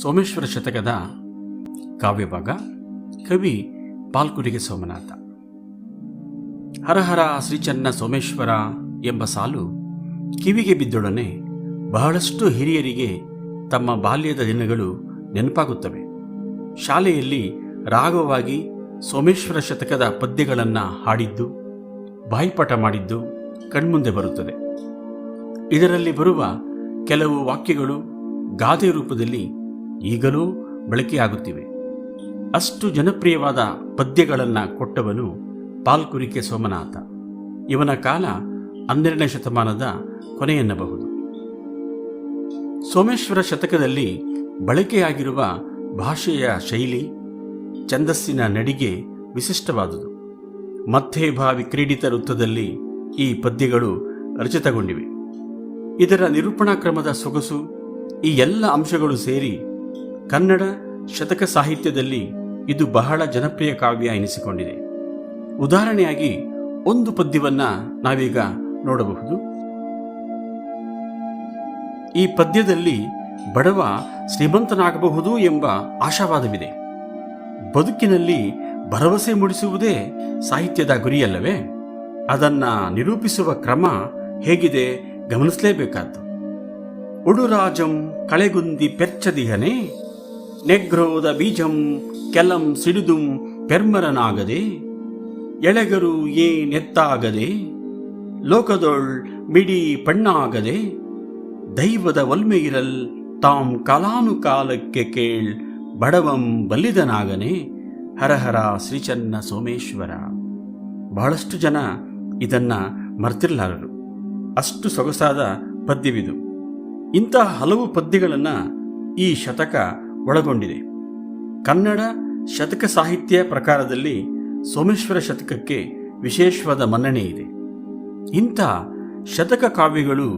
ಸೋಮೇಶ್ವರ ಶತಕದ ಕಾವ್ಯಭಾಗ. ಕವಿ ಪಾಲ್ಕುರಿಗೆ ಸೋಮನಾಥ. ಹರಹರ ಶ್ರೀಚನ್ನ ಸೋಮೇಶ್ವರ ಎಂಬ ಸಾಲು ಕಿವಿಗೆ ಬಿದ್ದೊಡನೆ ಬಹಳಷ್ಟು ಹಿರಿಯರಿಗೆ ತಮ್ಮ ಬಾಲ್ಯದ ದಿನಗಳು ನೆನಪಾಗುತ್ತವೆ. ಶಾಲೆಯಲ್ಲಿ ರಾಗವಾಗಿ ಸೋಮೇಶ್ವರ ಶತಕದ ಪದ್ಯಗಳನ್ನು ಹಾಡಿದ್ದು, ಬಾಯಿಪಾಠ ಮಾಡಿದ್ದು ಕಣ್ಮುಂದೆ ಬರುತ್ತದೆ. ಇದರಲ್ಲಿ ಬರುವ ಕೆಲವು ವಾಕ್ಯಗಳು ಗಾದೆ ರೂಪದಲ್ಲಿ ಈಗಲೂ ಬಳಕೆಯಾಗುತ್ತಿವೆ. ಅಷ್ಟು ಜನಪ್ರಿಯವಾದ ಪದ್ಯಗಳನ್ನು ಕೊಟ್ಟವನು ಪಾಲ್ಕುರಿಕೆ ಸೋಮನಾಥ. ಇವನ ಕಾಲ 12ನೇ ಶತಮಾನದ ಕೊನೆಯೆನ್ನಬಹುದು. ಸೋಮೇಶ್ವರ ಶತಕದಲ್ಲಿ ಬಳಕೆಯಾಗಿರುವ ಭಾಷೆಯ ಶೈಲಿ, ಛಂದಸ್ಸಿನ ನಡಿಗೆ ವಿಶಿಷ್ಟವಾದುದು. ಮಧ್ಯಭಾ ವಿಕ್ರೀಡಿತ ವೃತ್ತದಲ್ಲಿ ಈ ಪದ್ಯಗಳು ರಚಿತಗೊಂಡಿವೆ. ಇದರ ನಿರೂಪಣಾ ಕ್ರಮದ ಸೊಗಸು, ಈ ಎಲ್ಲ ಅಂಶಗಳು ಸೇರಿ ಕನ್ನಡ ಶತಕ ಸಾಹಿತ್ಯದಲ್ಲಿ ಇದು ಬಹಳ ಜನಪ್ರಿಯ ಕಾವ್ಯ ಎನಿಸಿಕೊಂಡಿದೆ. ಉದಾಹರಣೆಯಾಗಿ ಒಂದು ಪದ್ಯವನ್ನು ನಾವೀಗ ನೋಡಬಹುದು. ಈ ಪದ್ಯದಲ್ಲಿ ಬಡವ ಶ್ರೀಮಂತನಾಗಬಹುದು ಎಂಬ ಆಶಾವಾದವಿದೆ. ಬದುಕಿನಲ್ಲಿ ಭರವಸೆ ಮೂಡಿಸುವುದೇ ಸಾಹಿತ್ಯದ ಗುರಿಯಲ್ಲವೇ? ಅದನ್ನು ನಿರೂಪಿಸುವ ಕ್ರಮ ಹೇಗಿದೆ ಗಮನಿಸಲೇಬೇಕಾದ್ದು. ಉಡುರಾಜಂ ಕಳೆಗುಂದಿ ಪೆರ್ಚದಿಹನೆ, ನೆಗ್ರೋದ ಬೀಜಂ ಕೆಲಂ ಸಿಡಿದುಂ ಪೆರ್ಮರನಾಗದೆ, ಎಳೆಗರು ನೆತ್ತಾಗದೆ, ಲೋಕದೊಳ್ ಮಿಡಿ ಪಣ್ಣಾಗದೆ, ದೈವದ ಒಲ್ಮೆಯಿರಲ್ ತಾಂ ಕಾಲಾನುಕಾಲಕ್ಕೆ ಕೇಳ್ ಬಡವಂ ಬಲ್ಲಿದನಾಗನೆ, ಹರಹರ ಶ್ರೀಚನ್ನ ಸೋಮೇಶ್ವರ. ಬಹಳಷ್ಟು ಜನ ಇದನ್ನು ಮರ್ತಿರಲಾರರು. ಅಷ್ಟು ಸೊಗಸಾದ ಪದ್ಯವಿದು. ಇಂತಹ ಹಲವು ಪದ್ಯಗಳನ್ನು ಈ ಶತಕ ಒಳಗೊಂಡಿದೆ. ಕನ್ನಡ ಶತಕ ಸಾಹಿತ್ಯ ಪ್ರಕಾರದಲ್ಲಿ ಸೋಮೇಶ್ವರ ಶತಕಕ್ಕೆ ವಿಶೇಷವಾದ ಮನ್ನಣೆ ಇದೆ. ಇಂಥ ಶತಕ ಕಾವ್ಯಗಳು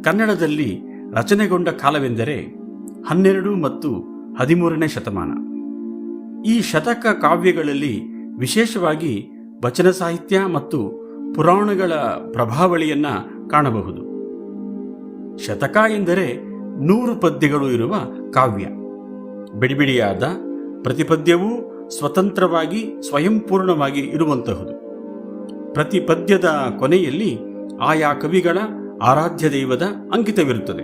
ಕನ್ನಡದಲ್ಲಿ ರಚನೆಗೊಂಡ ಕಾಲವೆಂದರೆ 12 ಮತ್ತು 13ನೇ ಶತಮಾನ. ಈ ಶತಕ ಕಾವ್ಯಗಳಲ್ಲಿ ವಿಶೇಷವಾಗಿ ವಚನ ಸಾಹಿತ್ಯ ಮತ್ತು ಪುರಾಣಗಳ ಪ್ರಭಾವಳಿಯನ್ನು ಕಾಣಬಹುದು. ಶತಕ ಎಂದರೆ 100 ಪದ್ಯಗಳು ಇರುವ ಕಾವ್ಯ. ಬಿಡಿಬಿಡಿಯಾದ ಪ್ರತಿ ಪದ್ಯವೂ ಸ್ವತಂತ್ರವಾಗಿ ಸ್ವಯಂಪೂರ್ಣವಾಗಿ ಇರುವಂತಹುದು. ಪ್ರತಿ ಪದ್ಯದ ಕೊನೆಯಲ್ಲಿ ಆಯಾ ಕವಿಗಳ ಆರಾಧ್ಯ ದೈವದ ಅಂಕಿತವಿರುತ್ತದೆ.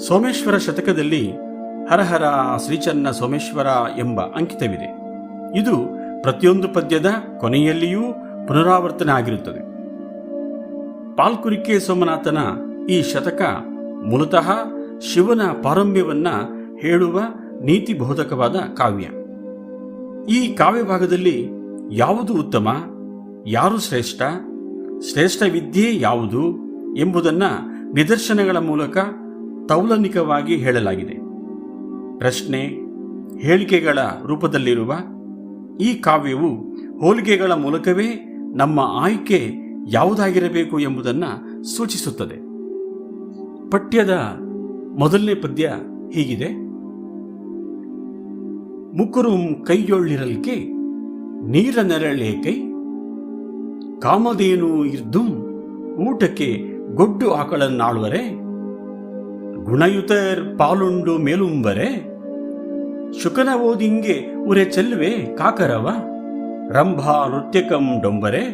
ಸೋಮೇಶ್ವರ ಶತಕದಲ್ಲಿ ಹರಹರ ಶ್ರೀಚನ್ನ ಸೋಮೇಶ್ವರ ಎಂಬ ಅಂಕಿತವಿದೆ. ಇದು ಪ್ರತಿಯೊಂದು ಪದ್ಯದ ಕೊನೆಯಲ್ಲಿಯೂ ಪುನರಾವರ್ತನೆ ಆಗಿರುತ್ತದೆ. ಪಾಲ್ಕುರಿಕೆ ಸೋಮನಾಥನ ಈ ಶತಕ ಮೂಲತಃ ಶಿವನ ಪಾರಮ್ಯವನ್ನ ಹೇಳುವ ನೀತಿಬೋಧಕವಾದ ಕಾವ್ಯ. ಈ ಕಾವ್ಯಭಾಗದಲ್ಲಿ ಯಾವುದು ಉತ್ತಮ, ಯಾರು ಶ್ರೇಷ್ಠ, ಶ್ರೇಷ್ಠ ವಿದ್ಯೆ ಯಾವುದು ಎಂಬುದನ್ನು ನಿದರ್ಶನಗಳ ಮೂಲಕ ತೌಲನಿಕವಾಗಿ ಹೇಳಲಾಗಿದೆ. ಪ್ರಶ್ನೆ, ಹೇಳಿಕೆಗಳ ರೂಪದಲ್ಲಿರುವ ಈ ಕಾವ್ಯವು ಹೋಲಿಕೆಗಳ ಮೂಲಕವೇ ನಮ್ಮ ಆಯ್ಕೆ ಯಾವುದಾಗಿರಬೇಕು ಎಂಬುದನ್ನು ಸೂಚಿಸುತ್ತದೆ. ಪಠ್ಯದ ಮೊದಲನೇ ಪದ್ಯ ಹೀಗಿದೆ. ಮುಕುರುಂ ಕೈಯೊಳ್ಳಿರಲ್ಕೆ ನೀರ ನೆರಳೇಕೈ, ಕಾಮಧೇನು ಇರ್ದುಂ ಊಟಕ್ಕೆ ಗೊಡ್ಡು ಆಕಳನ್ನಾಳುವರೆ, ಗುಣಯುತರ್ ಪಾಲುಂಡು ಮೇಲುಂಬರೆ, ಶುಕನ ಓದಿಂಗೆ ಉರೆ ಚೆಲ್ಲುವೆ ಕಾಕರವ, ರಂಭಾ ನೃತ್ಯಕಂ ಡೊಂಬರೆ,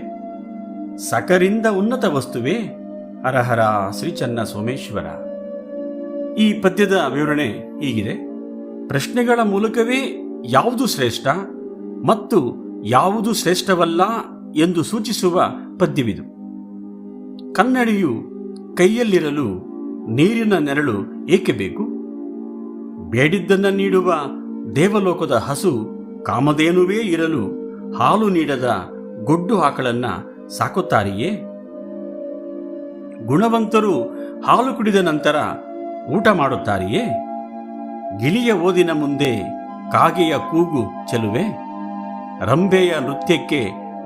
ಸಕರಿಂದ ಉನ್ನತ ವಸ್ತುವೆ, ಹರಹರ ಶ್ರೀಚನ್ನ ಸೋಮೇಶ್ವರ. ಈ ಪದ್ಯದ ವಿವರಣೆ ಹೀಗಿದೆ. ಪ್ರಶ್ನೆಗಳ ಮೂಲಕವೇ ಯಾವುದು ಶ್ರೇಷ್ಠ ಮತ್ತು ಯಾವುದು ಶ್ರೇಷ್ಠವಲ್ಲ ಎಂದು ಸೂಚಿಸುವ ಪದ್ಯವಿದು. ಕನ್ನಡಿಯು ಕೈಯಲ್ಲಿರಲು ನೀರಿನ ನೆರಳು ಏಕೆ ಬೇಕು? ಬೇಡಿದ್ದನ್ನು ನೀಡುವ ದೇವಲೋಕದ ಹಸು ಕಾಮಧೇನುವೇ ಇರಲು ಹಾಲು ನೀಡದ ಗೊಡ್ಡು ಆಕಳನ್ನ ಸಾಕುತ್ತಾರೆಯೇ? ಗುಣವಂತರು ಹಾಲು ಕುಡಿದ ನಂತರ ಊಟ ಮಾಡುತ್ತಾರೆಯೇ? ಗಿಳಿಯ ಓದಿನ ಮುಂದೆ ಕಾಗೆಯ ಕೂಗು ಚೆಲುವೆ? ರಂಭೆಯ ನೃತ್ಯಕ್ಕೆ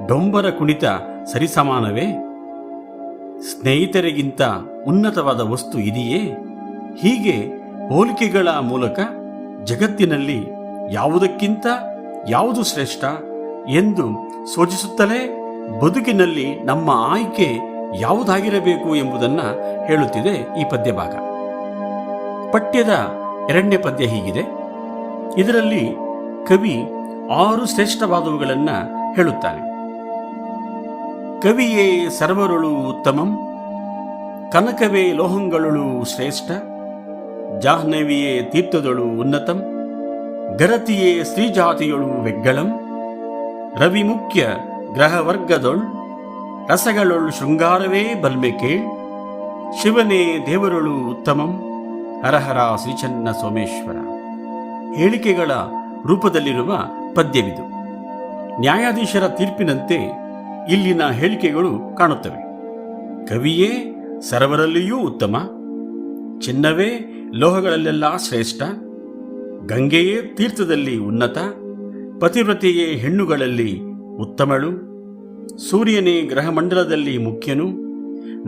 ಡೊಂಬರ ಕುಣಿತ ಸರಿಸಮಾನವೇ? ಸ್ನೇಹಿತರಿಗಿಂತ ಉನ್ನತವಾದ ವಸ್ತು ಇದೆಯೇ? ಹೀಗೆ ಹೋಲಿಕೆಗಳ ಮೂಲಕ ಜಗತ್ತಿನಲ್ಲಿ ಯಾವುದಕ್ಕಿಂತ ಯಾವುದು ಶ್ರೇಷ್ಠ ಎಂದು ಸೂಚಿಸುತ್ತಲೇ ಬದುಕಿನಲ್ಲಿ ನಮ್ಮ ಆಯ್ಕೆ ಯಾವುದಾಗಿರಬೇಕು ಎಂಬುದನ್ನು ಹೇಳುತ್ತಿದೆ ಈ ಪದ್ಯಭಾಗ. ಪಠ್ಯದ ಎರಡನೇ ಪದ್ಯ ಹೀಗಿದೆ. ಇದರಲ್ಲಿ ಕವಿ 6 ಶ್ರೇಷ್ಠವಾದವುಗಳನ್ನು ಹೇಳುತ್ತಾನೆ. ಕವಿಯೇ ಸರ್ವರುಳು ಉತ್ತಮಂ, ಕನಕವೇ ಲೋಹಂಗಳುಳು ಶ್ರೇಷ್ಠ, ಜಾಹ್ನವಿಯೇ ತೀರ್ಥದೊಳು ಉನ್ನತಂ, ಗರತಿಯೇ ಸ್ತ್ರೀಜಾತಿಯೊಳು ವೆಗ್ಗಳಂ, ರವಿ ಮುಖ್ಯ ಗ್ರಹವರ್ಗದೊಳ್ ರಸಗಳೊಳ್ ಶೃಂಗಾರವೇ ಬಲ್ಮೆ ಕೇಳ್, ಶಿವನೇ ದೇವರೊಳು ಉತ್ತಮಂ, ಹರಹರ ಶ್ರೀಚನ್ನ ಸೋಮೇಶ್ವರ. ಹೇಳಿಕೆಗಳ ರೂಪದಲ್ಲಿರುವ ಪದ್ಯವಿದು. ನ್ಯಾಯಾಧೀಶರ ತೀರ್ಪಿನಂತೆ ಇಲ್ಲಿನ ಹೇಳಿಕೆಗಳು ಕಾಣುತ್ತವೆ. ಕವಿಯೇ ಸರ್ವರಲ್ಲಿಯೂ ಉತ್ತಮ, ಚಿನ್ನವೇ ಲೋಹಗಳಲ್ಲೆಲ್ಲ ಶ್ರೇಷ್ಠ, ಗಂಗೆಯೇ ತೀರ್ಥದಲ್ಲಿ ಉನ್ನತ, ಪತಿವ್ರತೆಯೇ ಹೆಣ್ಣುಗಳಲ್ಲಿ ಉತ್ತಮಳು, ಸೂರ್ಯನೇ ಗ್ರಹಮಂಡಲದಲ್ಲಿ ಮುಖ್ಯನು,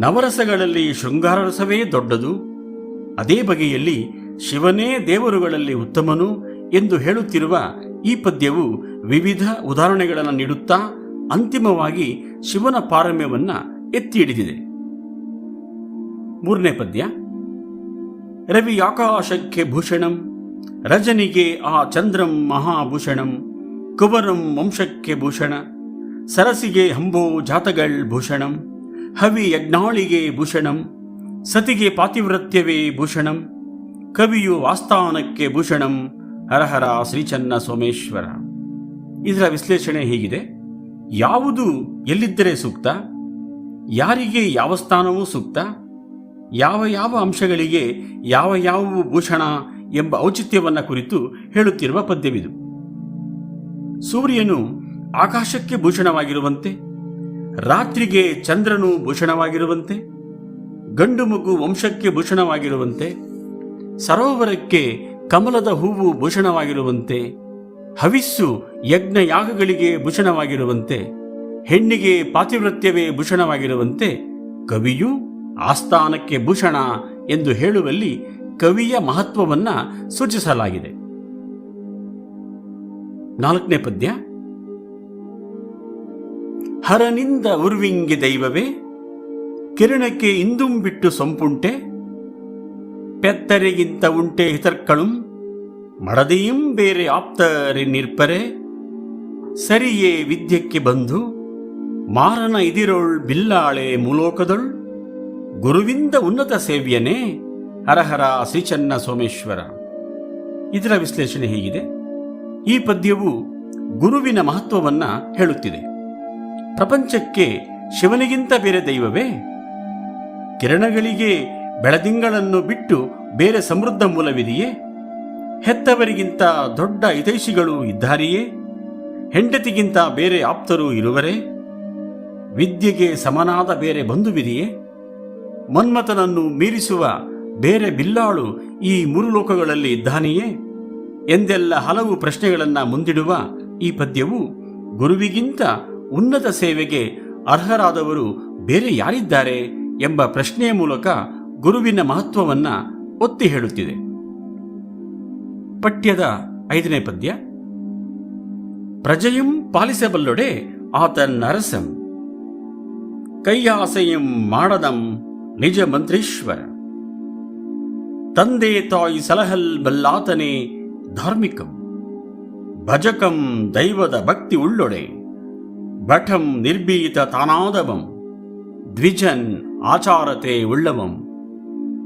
ನವರಸಗಳಲ್ಲಿ ಶೃಂಗಾರರಸವೇ ದೊಡ್ಡದು, ಅದೇ ಬಗೆಯಲ್ಲಿ ಶಿವನೇ ದೇವರುಗಳಲ್ಲಿ ಉತ್ತಮನು ಎಂದು ಹೇಳುತ್ತಿರುವ ಈ ಪದ್ಯವು ವಿವಿಧ ಉದಾಹರಣೆಗಳನ್ನು ನೀಡುತ್ತಾ ಅಂತಿಮವಾಗಿ ಶಿವನ ಪಾರಮ್ಯವನ್ನು ಎತ್ತಿ ಹಿಡಿದಿದೆ. ಮೂರನೇ ಪದ್ಯ. ರವಿ ಆಕಾಶಕ್ಕೆ ಭೂಷಣಂ, ರಜನಿಗೆ ಆ ಚಂದ್ರಂ ಮಹಾಭೂಷಣಂ, ಕುವರಂ ವಂಶಕ್ಕೆ ಭೂಷಣ, ಸರಸಿಗೆ ಹಂಬೋ ಜಾತಗಳ್ ಭೂಷಣಂ, ಹವಿ ಯಜ್ಞಾಳಿಗೆ ಭೂಷಣಂ, ಸತಿಗೆ ಪಾತಿವ್ರತ್ಯವೇ ಭೂಷಣಂ, ಕವಿಯು ಆಸ್ಥಾನಕ್ಕೆ ಭೂಷಣಂ, ಹರಹರ ಶ್ರೀಚನ್ನ ಸೋಮೇಶ್ವರ. ಇದರ ವಿಶ್ಲೇಷಣೆ ಹೀಗಿದೆ. ಯಾವುದು ಎಲ್ಲಿದ್ದರೆ ಸೂಕ್ತ, ಯಾರಿಗೆ ಯಾವ ಸ್ಥಾನವೂ ಸೂಕ್ತ, ಯಾವ ಯಾವ ಅಂಶಗಳಿಗೆ ಯಾವ ಯಾವುವು ಭೂಷಣ ಎಂಬ ಔಚಿತ್ಯವನ್ನು ಕುರಿತು ಹೇಳುತ್ತಿರುವ ಪದ್ಯವಿದು. ಸೂರ್ಯನು ಆಕಾಶಕ್ಕೆ ಭೂಷಣವಾಗಿರುವಂತೆ, ರಾತ್ರಿಗೆ ಚಂದ್ರನು ಭೂಷಣವಾಗಿರುವಂತೆ, ಗಂಡು ಮಗು ವಂಶಕ್ಕೆ ಭೂಷಣವಾಗಿರುವಂತೆ, ಸರೋವರಕ್ಕೆ ಕಮಲದ ಹೂವು ಭೂಷಣವಾಗಿರುವಂತೆ, ಹವಿಸ್ಸು ಯಜ್ಞ ಯಾಗಗಳಿಗೆ ಭೂಷಣವಾಗಿರುವಂತೆ, ಹೆಣ್ಣಿಗೆ ಪಾತಿವ್ರತ್ಯವೇ ಭೂಷಣವಾಗಿರುವಂತೆ, ಕವಿಯು ಆಸ್ಥಾನಕ್ಕೆ ಭೂಷಣ ಎಂದು ಹೇಳುವಲ್ಲಿ ಕವಿಯ ಮಹತ್ವವನ್ನು ಸೂಚಿಸಲಾಗಿದೆ. ನಾಲ್ಕನೇ ಪದ್ಯ. ಹರನಿಂದ ಉರ್ವಿಂಗಿ ದೈವವೇ, ಕಿರಣಕ್ಕೆ ಇಂದುಂಬಿಟ್ಟು ಸೊಂಪುಂಟೆ, ಪೆತ್ತರಿಗಿಂತ ಉಂಟೆ ಹಿತರ್ಕಳುಂ, ಮಡದಿಯಂ ಬೇರೆ ಆಪ್ತರಿ ನಿರ್ಪರೆ, ಸರಿಯೇ ವಿದ್ಯಕ್ಕೆ ಬಂಧು, ಮಾರನ ಇದಿರೊಳ್ ಬಿಲ್ಲಾಳೆ ಮೂಲೋಕದೊಳ್, ಗುರುವಿಂದ ಉನ್ನತ ಸೇವ್ಯನೇ, ಹರಹರ ಶ್ರೀಚನ್ನ ಸೋಮೇಶ್ವರ. ಇದರ ವಿಶ್ಲೇಷಣೆ ಹೀಗಿದೆ. ಈ ಪದ್ಯವು ಗುರುವಿನ ಮಹತ್ವವನ್ನು ಹೇಳುತ್ತಿದೆ. ಪ್ರಪಂಚಕ್ಕೆ ಶಿವನಿಗಿಂತ ಬೇರೆ ದೈವವೇ? ಕಿರಣಗಳಿಗೆ ಬೆಳದಿಂಗಳನ್ನು ಬಿಟ್ಟು ಬೇರೆ ಸಮೃದ್ಧ ಮೂಲವಿದೆಯೇ? ಹೆತ್ತವರಿಗಿಂತ ದೊಡ್ಡ ಹಿತೈಷಿಗಳು ಇದ್ದಾರೆಯೇ? ಹೆಂಡತಿಗಿಂತ ಬೇರೆ ಆಪ್ತರು ಇರುವರೇ? ವಿದ್ಯೆಗೆ ಸಮನಾದ ಬೇರೆ ಬಂಧುವಿದೆಯೇ? ಮನ್ಮಥನನ್ನು ಮೀರಿಸುವ ಬೇರೆ ಬಿಲ್ಲಾಳು ಈ ಮೂರು ಲೋಕಗಳಲ್ಲಿ ಇದ್ದಾನೆಯೇ ಎಂದೆಲ್ಲ ಹಲವು ಪ್ರಶ್ನೆಗಳನ್ನು ಮುಂದಿಡುವ ಈ ಪದ್ಯವು ಗುರುವಿಗಿಂತ ಉನ್ನತ ಸೇವೆಗೆ ಅರ್ಹರಾದವರು ಬೇರೆ ಯಾರಿದ್ದಾರೆ ಎಂಬ ಪ್ರಶ್ನೆಯ ಮೂಲಕ ಗುರುವಿನ ಮಹತ್ವವನ್ನು ಒತ್ತಿ ಹೇಳುತ್ತಿದೆ. ಪಠ್ಯದ 5ನೇ ಪದ್ಯ. ಪ್ರಜೆಯಂ ಪಾಲಿಸಬಲ್ಲೊಡೆ ಆತನ್ನರಸಂ, ಕೈಯಾಸೆಯಂ ಮಾಡದಂ ನಿಜ ಮಂತ್ರೀಶ್ವರ, ತಂದೆ ತಾಯಿ ಸಲಹಲ್ ಬಲ್ಲಾತನೇ ಧಾರ್ಮಿಕಂ, ಭಜಕಂ ದೈವದ ಭಕ್ತಿ ಉಳ್ಳೊಡೆ, ಭಟಂ ನಿರ್ಭೀತ ತಾನಾದವಂ, ದ್ವಿಜನ್ ಆಚಾರತೆ ಉಳ್ಳವಂ,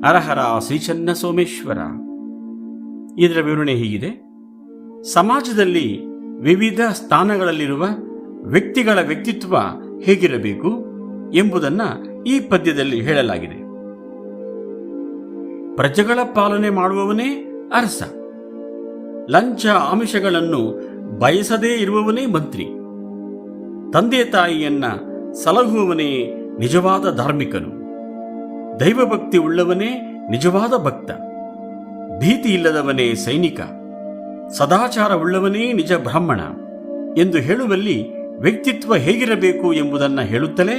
ಹರಹರ ಶ್ರೀಚನ್ನ ಸೋಮೇಶ್ವರ. ಇದರ ವಿವರಣೆ ಹೀಗಿದೆ. ಸಮಾಜದಲ್ಲಿ ವಿವಿಧ ಸ್ಥಾನಗಳಲ್ಲಿರುವ ವ್ಯಕ್ತಿಗಳ ವ್ಯಕ್ತಿತ್ವ ಹೇಗಿರಬೇಕು ಎಂಬುದನ್ನು ಈ ಪದ್ಯದಲ್ಲಿ ಹೇಳಲಾಗಿದೆ. ಪ್ರಜೆಗಳ ಪಾಲನೆ ಮಾಡುವವನೇ ಅರಸ, ಲಂಚ ಆಮಿಷಗಳನ್ನು ಬಯಸದೇ ಇರುವವನೇ ಮಂತ್ರಿ, ತಂದೆ ತಾಯಿಯನ್ನ ಸಲಹುವವನೇ ನಿಜವಾದ ಧಾರ್ಮಿಕನು, ದೈವಭಕ್ತಿ ಉಳ್ಳವನೇ ನಿಜವಾದ ಭಕ್ತ, ಭೀತಿ ಇಲ್ಲದವನೇ ಸೈನಿಕ, ಸದಾಚಾರವುಳ್ಳವನೇ ನಿಜ ಬ್ರಾಹ್ಮಣ ಎಂದು ಹೇಳುವಲ್ಲಿ ವ್ಯಕ್ತಿತ್ವ ಹೇಗಿರಬೇಕು ಎಂಬುದನ್ನು ಹೇಳುತ್ತಲೇ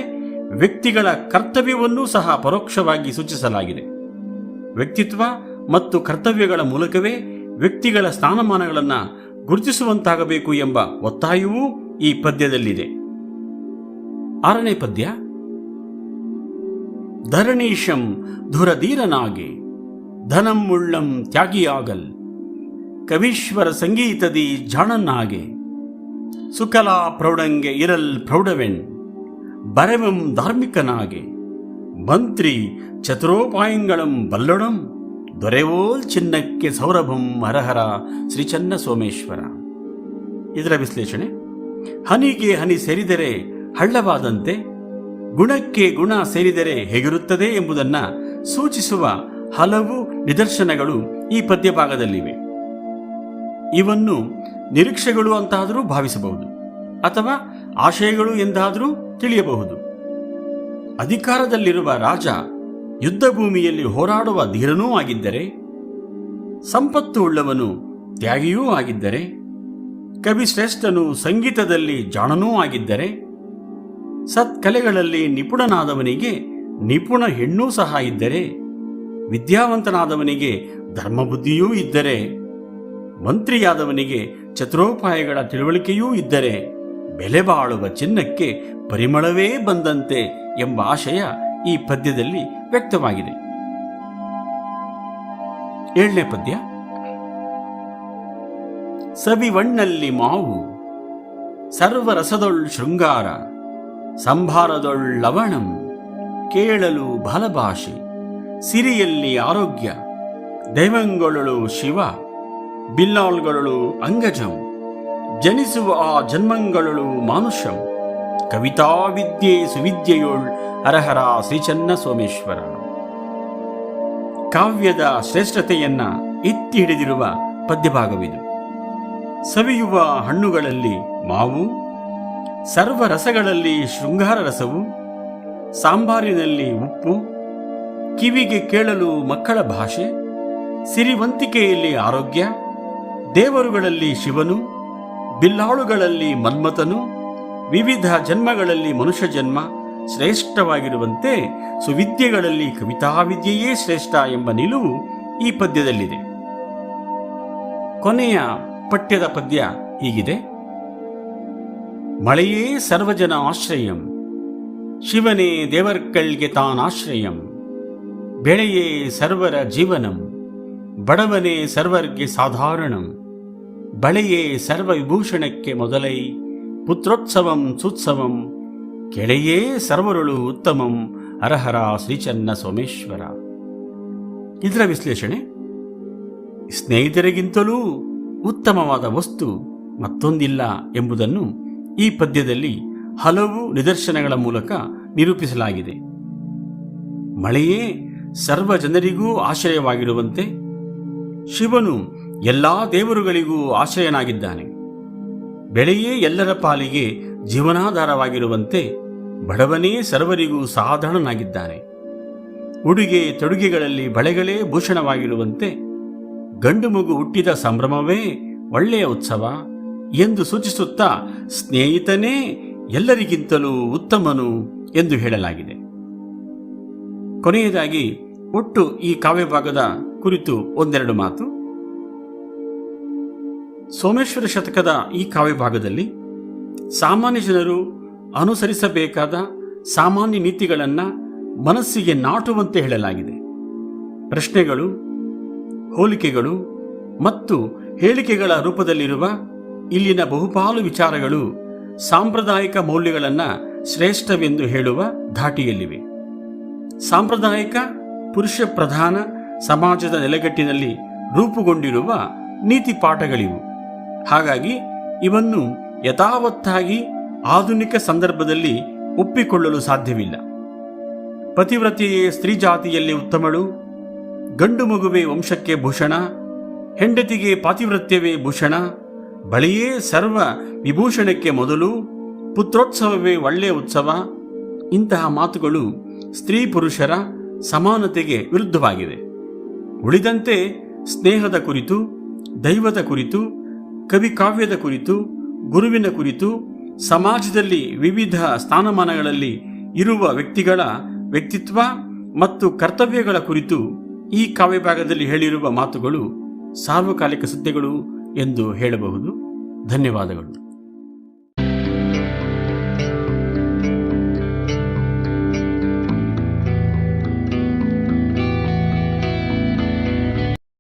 ವ್ಯಕ್ತಿಗಳ ಕರ್ತವ್ಯವನ್ನೂ ಸಹ ಪರೋಕ್ಷವಾಗಿ ಸೂಚಿಸಲಾಗಿದೆ. ವ್ಯಕ್ತಿತ್ವ ಮತ್ತು ಕರ್ತವ್ಯಗಳ ಮೂಲಕವೇ ವ್ಯಕ್ತಿಗಳ ಸ್ಥಾನಮಾನಗಳನ್ನು ಗುರುತಿಸುವಂತಾಗಬೇಕು ಎಂಬ ಒತ್ತಾಯವೂ ಈ ಪದ್ಯದಲ್ಲಿದೆ. 6ನೇ ಪದ್ಯ. ಧರಣೀಶಂ ಧುರಧೀರನಾಗೆ, ಧನಂ ಉಳ್ಳಂ ತ್ಯಾಗಿಯಾಗಲ್ ಕವೀಶ್ವರ ಸಂಗೀತದಿ ಜಾಣನಾಗೆ ಸುಕಲಾ ಪ್ರೌಢಂಗೆ ಇರಲ್ ಪ್ರೌಢವೆಣ್ ಬರೆವಂ ಧಾರ್ಮಿಕನಾಗೆ ಮಂತ್ರಿ ಚತುರೋಪಾಯಂಗಳಂ ಬಲ್ಲೊಡಂ ದೊರೆವೋಲ್ ಚಿನ್ನಕ್ಕೆ ಸೌರಭಂ ಹರಹರ ಶ್ರೀ ಚನ್ನ ಸೋಮೇಶ್ವರ. ಇದರ ವಿಶ್ಲೇಷಣೆ: ಹನಿಗೆ ಹನಿ ಸೇರಿದರೆ ಹಳ್ಳವಾದಂತೆ ಗುಣಕ್ಕೆ ಗುಣ ಸೇರಿದರೆ ಹೇಗಿರುತ್ತದೆ ಎಂಬುದನ್ನು ಸೂಚಿಸುವ ಹಲವು ನಿದರ್ಶನಗಳು ಈ ಪದ್ಯಭಾಗದಲ್ಲಿವೆ. ಇವನ್ನು ನಿರೀಕ್ಷೆಗಳು ಅಂತಾದರೂ ಭಾವಿಸಬಹುದು ಅಥವಾ ಆಶಯಗಳು ಎಂದಾದರೂ ತಿಳಿಯಬಹುದು. ಅಧಿಕಾರದಲ್ಲಿರುವ ರಾಜ ಯುದ್ಧ ಭೂಮಿಯಲ್ಲಿ ಹೋರಾಡುವ ಧೀರನೂ ಆಗಿದ್ದರೆ, ಸಂಪತ್ತು ಉಳ್ಳವನು ತ್ಯಾಗಿಯೂ ಆಗಿದ್ದರೆ, ಕವಿಶ್ರೇಷ್ಠನು ಸಂಗೀತದಲ್ಲಿ ಜಾಣನೂ ಆಗಿದ್ದರೆ, ಸತ್ಕಲೆಗಳಲ್ಲಿ ನಿಪುಣನಾದವನಿಗೆ ನಿಪುಣ ಹೆಣ್ಣೂ ಸಹ ಇದ್ದರೆ, ವಿದ್ಯಾವಂತನಾದವನಿಗೆ ಧರ್ಮಬುದ್ಧಿಯೂ ಇದ್ದರೆ, ಮಂತ್ರಿಯಾದವನಿಗೆ ಚತುರೋಪಾಯಗಳ ತಿಳುವಳಿಕೆಯೂ ಇದ್ದರೆ, ಬೆಲೆ ಬಾಳುವ ಚಿನ್ನಕ್ಕೆ ಪರಿಮಳವೇ ಬಂದಂತೆ ಎಂಬ ಆಶಯ ಈ ಪದ್ಯದಲ್ಲಿ ವ್ಯಕ್ತವಾಗಿದೆ. 7ನೇ ಪದ್ಯ. ಸವಿವಣ್ಣಲ್ಲಿ ಮಾವು ಸರ್ವರಸದೊಳ್ ಶೃಂಗಾರ ಸಂಭಾರದೊಳ್ ಲವಣಂ ಕೇಳಲು ಬಲಭಾಷೆ ಸಿರಿಯಲ್ಲಿ ಆರೋಗ್ಯ ದೈವಂಗಳಳು ಶಿವ ಬಿಲ್ಲಾಳ್ಗಳಳು ಅಂಗಜಂ ಜನಿಸುವ ಆ ಜನ್ಮಂಗಳಳು ಮಾನುಷಂ ಕವಿತಾ ವಿದ್ಯೆ ಸುವಿದ್ಯೆಯೊಳ್ ಹರಹರ ಶ್ರೀಚನ್ನ ಸೋಮೇಶ್ವರ. ಕಾವ್ಯದ ಶ್ರೇಷ್ಠತೆಯನ್ನ ಎತ್ತಿ ಹಿಡಿದಿರುವ ಪದ್ಯಭಾಗವಿದು. ಸವಿಯುವ ಹಣ್ಣುಗಳಲ್ಲಿ ಮಾವು, ಸರ್ವರಸಗಳಲ್ಲಿ ಶೃಂಗಾರ ರಸವು, ಸಾಂಬಾರಿನಲ್ಲಿ ಉಪ್ಪು, ಕಿವಿಗೆ ಕೇಳಲು ಮಕ್ಕಳ ಭಾಷೆ, ಸಿರಿವಂತಿಕೆಯಲ್ಲಿ ಆರೋಗ್ಯ, ದೇವರುಗಳಲ್ಲಿ ಶಿವನು, ಬಿಲ್ಲಾಳುಗಳಲ್ಲಿ ಮನ್ಮಥನು, ವಿವಿಧ ಜನ್ಮಗಳಲ್ಲಿ ಮನುಷ್ಯ ಜನ್ಮ ಶ್ರೇಷ್ಠವಾಗಿರುವಂತೆ ಸುವಿದ್ಯೆಗಳಲ್ಲಿ ಕವಿತಾವಿದ್ಯೆಯೇ ಶ್ರೇಷ್ಠ ಎಂಬ ನಿಲುವು ಈ ಪದ್ಯದಲ್ಲಿದೆ. ಕೊನೆಯ ಪಠ್ಯದ ಪದ್ಯ ಹೀಗಿದೆ: ಮಳೆಯೇ ಸರ್ವಜನ ಆಶ್ರಯಂ ಶಿವನೇ ದೇವರ್ಕಳ್ಗೆ ತಾನಾಶ್ರಯಂ ಬೆಳೆಯೇ ಸರ್ವರ ಜೀವನಂ ಬಡವನೇ ಸರ್ವರ್ಗೆ ಸಾಧಾರಣಂ ಬಳೆಯೇ ಸರ್ವ ವಿಭೂಷಣಕ್ಕೆ ಮೊದಲೈ ಪುತ್ರೋತ್ಸವಂ ಸುತ್ಸವಂ ಕೆಳೆಯೇ ಸರ್ವರುಳು ಉತ್ತಮಂ ಹರಹರ ಶ್ರೀಚನ್ನ ಸೋಮೇಶ್ವರ. ಇದರ ವಿಶ್ಲೇಷಣೆ: ಸ್ನೇಹಿತರಿಗಿಂತಲೂ ಉತ್ತಮವಾದ ವಸ್ತು ಮತ್ತೊಂದಿಲ್ಲ ಎಂಬುದನ್ನು ಈ ಪದ್ಯದಲ್ಲಿ ಹಲವು ನಿದರ್ಶನಗಳ ಮೂಲಕ ನಿರೂಪಿಸಲಾಗಿದೆ. ಮಳೆಯೇ ಸರ್ವ ಜನರಿಗೂ ಆಶ್ರಯವಾಗಿರುವಂತೆ ಶಿವನು ಎಲ್ಲಾ ದೇವರುಗಳಿಗೂ ಆಶ್ರಯನಾಗಿದ್ದಾನೆ. ಬೆಳೆಯೇ ಎಲ್ಲರ ಪಾಲಿಗೆ ಜೀವನಾಧಾರವಾಗಿರುವಂತೆ ಬಡವನೇ ಸರ್ವರಿಗೂ ಸಾಧಾರಣನಾಗಿದ್ದಾನೆ. ಉಡುಗೆ ತೊಡುಗೆಗಳಲ್ಲಿ ಬಳೆಗಳೇ ಭೂಷಣವಾಗಿರುವಂತೆ ಗಂಡು ಮಗು ಹುಟ್ಟಿದ ಸಂಭ್ರಮವೇ ಒಳ್ಳೆಯ ಉತ್ಸವ ಎಂದು ಸೂಚಿಸುತ್ತಾ ಸ್ನೇಹಿತನೇ ಎಲ್ಲರಿಗಿಂತಲೂ ಉತ್ತಮನು ಎಂದು ಹೇಳಲಾಗಿದೆ. ಕೊನೆಯದಾಗಿ ಒಟ್ಟು ಈ ಕಾವ್ಯಭಾಗದ ಕುರಿತು ಒಂದೆರಡು ಮಾತು. ಸೋಮೇಶ್ವರ ಶತಕದ ಈ ಕಾವ್ಯಭಾಗದಲ್ಲಿ ಸಾಮಾನ್ಯ ಜನರು ಅನುಸರಿಸಬೇಕಾದ ಸಾಮಾನ್ಯ ನೀತಿಗಳನ್ನು ಮನಸ್ಸಿಗೆ ನಾಟುವಂತೆ ಹೇಳಲಾಗಿದೆ. ಪ್ರಶ್ನೆಗಳು, ಹೋಲಿಕೆಗಳು ಮತ್ತು ಹೇಳಿಕೆಗಳ ರೂಪದಲ್ಲಿರುವ ಇಲ್ಲಿನ ಬಹುಪಾಲು ವಿಚಾರಗಳು ಸಾಂಪ್ರದಾಯಿಕ ಮೌಲ್ಯಗಳನ್ನು ಶ್ರೇಷ್ಠವೆಂದು ಹೇಳುವ ಧಾಟಿಯಲ್ಲಿವೆ. ಸಾಂಪ್ರದಾಯಿಕ ಪುರುಷ ಪ್ರಧಾನ ಸಮಾಜದ ನೆಲೆಗಟ್ಟಿನಲ್ಲಿ ರೂಪುಗೊಂಡಿರುವ ನೀತಿ ಪಾಠಗಳಿವು. ಹಾಗಾಗಿ ಇವನ್ನು ಯಥಾವತ್ತಾಗಿ ಆಧುನಿಕ ಸಂದರ್ಭದಲ್ಲಿ ಒಪ್ಪಿಕೊಳ್ಳಲು ಸಾಧ್ಯವಿಲ್ಲ. ಪತಿವ್ರತೆಯೇ ಸ್ತ್ರೀ ಜಾತಿಯಲ್ಲಿ ಉತ್ತಮಳು, ಗಂಡು ಮಗುವೇ ವಂಶಕ್ಕೆ ಭೂಷಣ, ಹೆಂಡತಿಗೆ ಪಾತಿವ್ರತ್ಯವೇ ಭೂಷಣ, ಬಳಿಯೇ ಸರ್ವ ವಿಭೂಷಣಕ್ಕೆ ಮೊದಲು, ಪುತ್ರೋತ್ಸವವೇ ಒಳ್ಳೆಯ ಉತ್ಸವ, ಇಂತಹ ಮಾತುಗಳು ಸ್ತ್ರೀ ಪುರುಷರ ಸಮಾನತೆಗೆ ವಿರುದ್ಧವಾಗಿವೆ. ಉಳಿದಂತೆ ಸ್ನೇಹದ ಕುರಿತು, ದೈವದ ಕುರಿತು, ಕವಿಕಾವ್ಯದ ಕುರಿತು, ಗುರುವಿನ ಕುರಿತು, ಸಮಾಜದಲ್ಲಿ ವಿವಿಧ ಸ್ಥಾನಮಾನಗಳಲ್ಲಿ ಇರುವ ವ್ಯಕ್ತಿಗಳ ವ್ಯಕ್ತಿತ್ವ ಮತ್ತು ಕರ್ತವ್ಯಗಳ ಕುರಿತು ಈ ಕಾವ್ಯಭಾಗದಲ್ಲಿ ಹೇಳಿರುವ ಮಾತುಗಳು ಸಾರ್ವಕಾಲಿಕ ಸತ್ಯಗಳು ಎಂದು ಹೇಳಬಹುದು. ಧನ್ಯವಾದಗಳು.